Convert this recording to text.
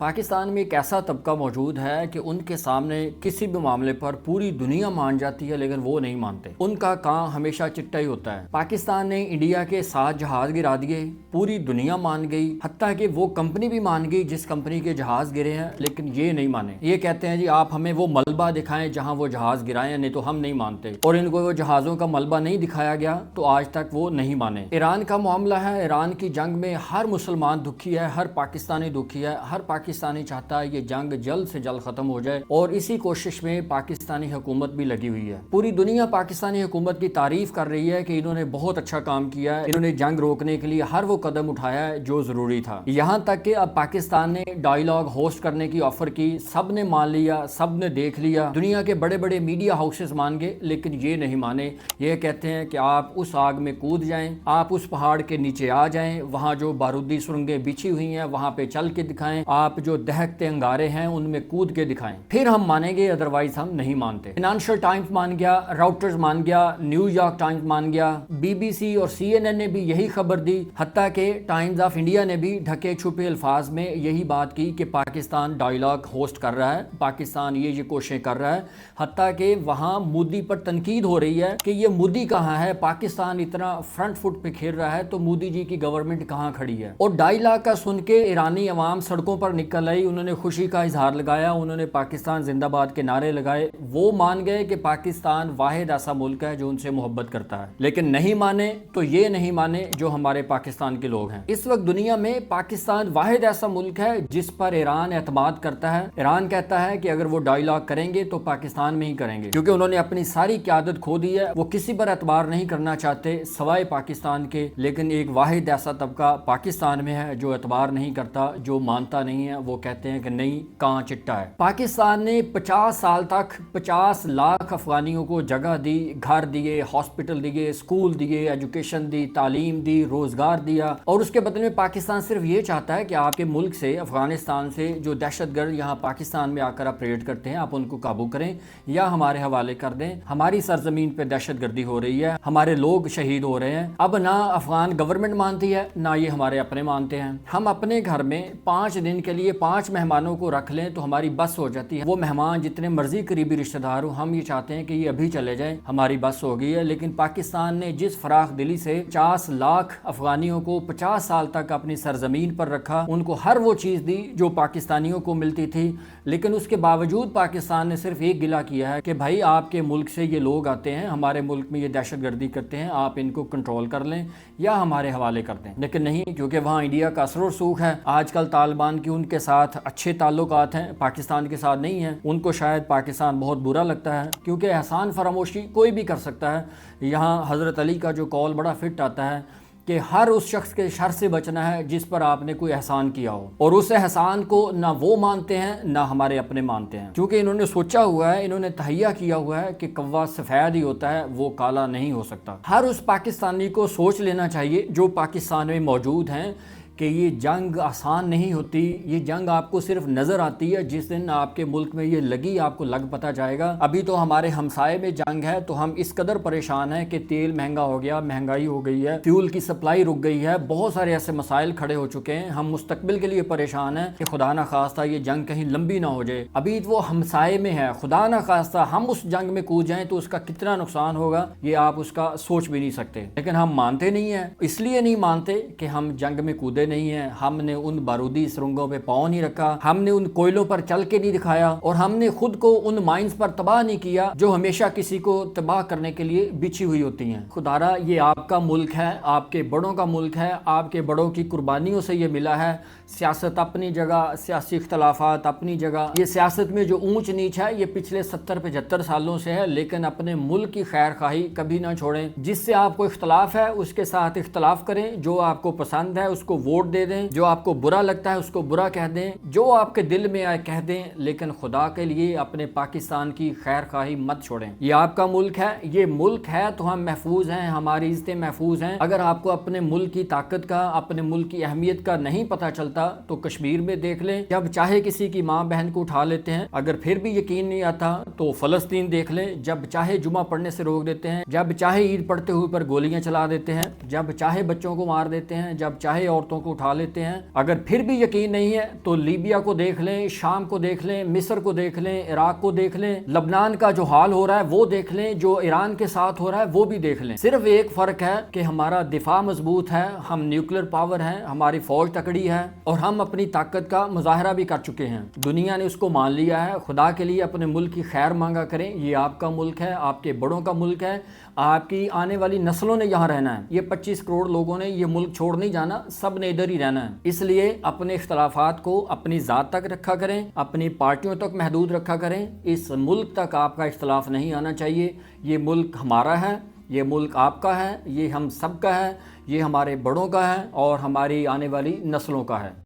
پاکستان میں ایک ایسا طبقہ موجود ہے کہ ان کے سامنے کسی بھی معاملے پر پوری دنیا مان جاتی ہے لیکن وہ نہیں مانتے. ان کا کام ہمیشہ چٹا ہی ہوتا ہے. پاکستان نے انڈیا کے 7 جہاز گرا دیے, پوری دنیا مان گئی, حتیٰ کہ وہ کمپنی بھی مان گئی جس کمپنی کے جہاز گرے ہیں, لیکن یہ نہیں مانے. یہ کہتے ہیں جی آپ ہمیں وہ ملبہ دکھائیں جہاں وہ جہاز گرائے ہیں, نہیں تو ہم نہیں مانتے. اور ان کو وہ جہازوں کا ملبہ نہیں دکھایا گیا تو آج تک وہ نہیں مانے. ایران کا معاملہ ہے, ایران کی جنگ میں ہر مسلمان دکھی ہے, ہر پاکستانی دکھی ہے, ہر پاکستانی چاہتا ہے یہ جنگ جلد سے جلد ختم ہو جائے, اور اسی کوشش میں پاکستانی حکومت بھی لگی ہوئی ہے. پوری دنیا پاکستانی حکومت کی تعریف کر رہی ہے کہ انہوں نے بہت اچھا کام کیا ہے, انہوں نے جنگ روکنے کے لیے ہر وہ قدم اٹھایا ہے جو ضروری تھا. یہاں تک کہ اب پاکستان نے ڈائیلاگ ہوسٹ کرنے کی آفر کی, سب نے مان لیا, سب نے دیکھ لیا, دنیا کے بڑے بڑے میڈیا ہاؤسز مان گئے, لیکن یہ نہیں مانے. یہ کہتے ہیں کہ آپ اس آگ میں کود جائیں, آپ اس پہاڑ کے نیچے آ جائیں, وہاں جو بارودی سرنگیں بچھی ہوئی ہیں وہاں پہ چل کے دکھائیں, آپ جو دہکتے انگارے ہیں ان میں کود کے دکھائیں, پھر ہم مانیں گے, ادروائز ہم نہیں مانتے. فائنانشل ٹائمز مان گیا, راؤٹرز مان گیا, نیو یارک ٹائمز مان گیا, BBC اور CNN نے بھی یہی خبر دی, حتیٰ کہ ٹائمز آف انڈیا نے بھی ڈھکے چھپے الفاظ میں یہی بات کی کہ پاکستان ڈائیلاگ ہوسٹ کر رہا ہے, پاکستان یہ کوششیں کر رہا ہے. حتیٰ کہ وہاں مودی پر تنقید ہو رہی ہے کہ یہ مودی کہاں ہے, پاکستان اتنا فرنٹ فٹ پہ کھیل رہا ہے تو مودی جی کی گورنمنٹ کہاں کھڑی ہے. اور ڈائیلاگ کا سن کے ایرانی عوام سڑکوں پر نکل آئی, انہوں نے خوشی کا اظہار لگایا, انہوں نے پاکستان زندہ باد کے نعرے لگائے. وہ مان گئے کہ پاکستان واحد ایسا ملک ہے جو ان سے محبت کرتا ہے, لیکن نہیں مانے تو یہ نہیں مانے جو ہمارے پاکستان کے لوگ ہیں. اس وقت دنیا میں پاکستان واحد ایسا ملک ہے جس پر ایران اعتماد کرتا ہے. ایران کہتا ہے کہ اگر وہ ڈائیلاگ کریں گے تو پاکستان میں ہی کریں گے, کیونکہ انہوں نے اپنی ساری قیادت کھو دی ہے, وہ کسی پر اعتبار نہیں کرنا چاہتے سوائے پاکستان کے. لیکن ایک واحد ایسا طبقہ پاکستان میں ہے جو اعتبار نہیں کرتا, جو مانتا نہیں ہے. وہ کہتے ہیں کہ نہیں, کہاں چٹا ہے. پاکستان نے 50 سال تک 50 لاکھ افغانیوں کو جگہ دی, گھر دیے, ہاسپٹل دیے, اسکول دیے, ایجوکیشن دی, تعلیم دی, روزگار دیا, اور اس کے بدلے میں پاکستان صرف یہ چاہتا ہے کہ آپ کے ملک سے, افغانستان سے جو دہشت گرد یہاں پاکستان میں آ کر آپریٹ کرتے ہیں آپ ان کو قابو کریں یا ہمارے حوالے کر دیں. ہماری سرزمین پہ دہشت گردی ہو رہی ہے, ہمارے لوگ شہید ہو رہے ہیں. اب نہ افغان گورنمنٹ مانتی ہے, نہ یہ ہمارے اپنے مانتے ہیں. ہم اپنے گھر میں 5 دن کے لیے 5 مہمانوں کو رکھ لیں تو ہماری بس ہو جاتی ہے. وہ مہمان جتنے مرضی قریبی رشتہ دار ہوں, ہم یہ چاہتے ہیں کہ یہ ابھی چلے جائیں, ہماری بس ہو گئی ہے. لیکن پاکستان نے جس فراخ دلی سے 50 لاکھ افغانیوں کو 50 سال تک اپنی سرزمین پر رکھا, ان کو ہر وہ چیز دی جو پاکستانیوں کو ملتی تھی, لیکن اس کے باوجود پاکستان نے صرف ایک گلہ کیا ہے کہ بھائی آپ کے ملک سے یہ لوگ آتے ہیں, ہمارے ملک میں یہ دہشت گردی کرتے ہیں, آپ ان کو کنٹرول کر لیں یا ہمارے حوالے کر دیں. لیکن نہیں, کیونکہ وہاں انڈیا کا اثر و رسوخ ہے. آج کل طالبان کی ان کے ساتھ اچھے تعلقات ہیں, پاکستان کے ساتھ نہیں ہیں. ان کو شاید پاکستان بہت برا لگتا ہے, کیونکہ احسان فراموشی کوئی بھی کر سکتا ہے. یہاں حضرت علی کا جو قول بڑا فٹ آتا ہے کہ ہر اس شخص کے شر سے بچنا ہے جس پر آپ نے کوئی احسان کیا ہو, اور اس احسان کو نہ وہ مانتے ہیں نہ ہمارے اپنے مانتے ہیں. کیونکہ انہوں نے سوچا ہوا ہے, انہوں نے تہیہ کیا ہوا ہے کہ کوا سفید ہی ہوتا ہے, وہ کالا نہیں ہو سکتا. ہر اس پاکستانی کو سوچ لینا چاہیے جو پاکستان میں موجود ہیں کہ یہ جنگ آسان نہیں ہوتی. یہ جنگ آپ کو صرف نظر آتی ہے, جس دن آپ کے ملک میں یہ لگی آپ کو لگ پتہ جائے گا. ابھی تو ہمارے ہمسائے میں جنگ ہے تو ہم اس قدر پریشان ہیں کہ تیل مہنگا ہو گیا, مہنگائی ہو گئی ہے, فیول کی سپلائی رک گئی ہے, بہت سارے ایسے مسائل کھڑے ہو چکے ہیں. ہم مستقبل کے لیے پریشان ہیں کہ خدا نہ خواستہ یہ جنگ کہیں لمبی نہ ہو جائے. ابھی وہ ہمسائے میں ہے, خدا نہ خواستہ ہم اس جنگ میں کود جائیں تو اس کا کتنا نقصان ہوگا یہ آپ اس کا سوچ بھی نہیں سکتے. لیکن ہم مانتے نہیں ہیں, اس لیے نہیں مانتے کہ ہم جنگ میں کودے نہیں ہیں, ہم نے ان بارودی سرنگوں پہ پاؤں نہیں رکھا, ہم نے ان کوئلوں پر چل کے نہیں دکھایا, اور ہم نے خود کو ان مائنز پر تباہ نہیں کیا جو ہمیشہ کسی کو تباہ کرنے کے لیے بچھی ہوئی ہوتی ہیں. خدارا یہ آپ کا ملک ہے, آپ کے بڑوں کا ملک ہے, آپ کے بڑوں کی قربانیوں سے یہ ملا ہے. سیاست اپنی جگہ, سیاسی اختلافات اپنی جگہ, یہ سیاست میں جو اونچ نیچ ہے یہ پچھلے 70-75 سالوں سے ہے, لیکن اپنے ملک کی خیر خواہی کبھی نہ چھوڑیں. جس سے آپ کو اختلاف ہے اس کے ساتھ اختلاف کریں, جو آپ کو پسند ہے اس کو ووٹ دے دیں, جو آپ کو برا لگتا ہے اس کو برا کہہ دیں, جو آپ کے دل میں آئے کہہ دیں, لیکن خدا کے لیے اپنے پاکستان کی خیر خواہی مت چھوڑیں. یہ آپ کا ملک ہے, یہ ملک ہے تو ہم محفوظ ہیں, ہماری عزتیں محفوظ ہیں. اگر آپ کو اپنے ملک کی طاقت کا, اپنے ملک کی اہمیت کا نہیں پتہ چلتا تو کشمیر میں دیکھ لیں, جب چاہے کسی کی ماں بہن کو اٹھا لیتے ہیں, اگر پھر بھی یقین نہیں آتا تو فلسطین دیکھ لیں, جب چاہے جمعہ پڑھنے سے روک دیتے ہیں, جب چاہے عید پڑھتے ہوئے پر گولیاں چلا دیتے ہیں, جب چاہے بچوں کو مار دیتے ہیں, جب چاہے عورتوں کو کو اٹھا لیتے ہیں۔ اگر پھر بھی یقین نہیں ہے تو لیبیا کو دیکھ لیں، شام کو دیکھ لیں، مصر کو دیکھ لیں، عراق کو دیکھ لیں، لبنان کا جو حال ہو رہا ہے وہ دیکھ لیں، جو ایران کے ساتھ ہو رہا ہے وہ بھی دیکھ لیں۔ صرف ایک فرق ہے کہ ہمارا دفاع مضبوط ہے، ہم نیوکلیر پاور ہیں، ہماری فوج تکڑی ہے اور ہم اپنی طاقت کا مظاہرہ بھی کر چکے ہیں۔ دنیا نے اس کو مان لیا ہے۔ خدا کے لیے اپنے ملک کی خیر مانگا کریں، یہ آپ کا ملک ہے، آپ کے بڑوں کا ملک ہے، آپ کی آنے والی نسلوں نے یہاں رہنا ہے۔ یہ 25 کروڑ لوگوں نے یہ ملک چھوڑ نہیں جانا، سب نے ادھر ہی رہنا ہے۔ اس لیے اپنے اختلافات کو اپنی ذات تک رکھا کریں، اپنی پارٹیوں تک محدود رکھا کریں، اس ملک تک آپ کا اختلاف نہیں آنا چاہیے۔ یہ ملک ہمارا ہے، یہ ملک آپ کا ہے، یہ ہم سب کا ہے، یہ ہمارے بڑوں کا ہے اور ہماری آنے والی نسلوں کا ہے۔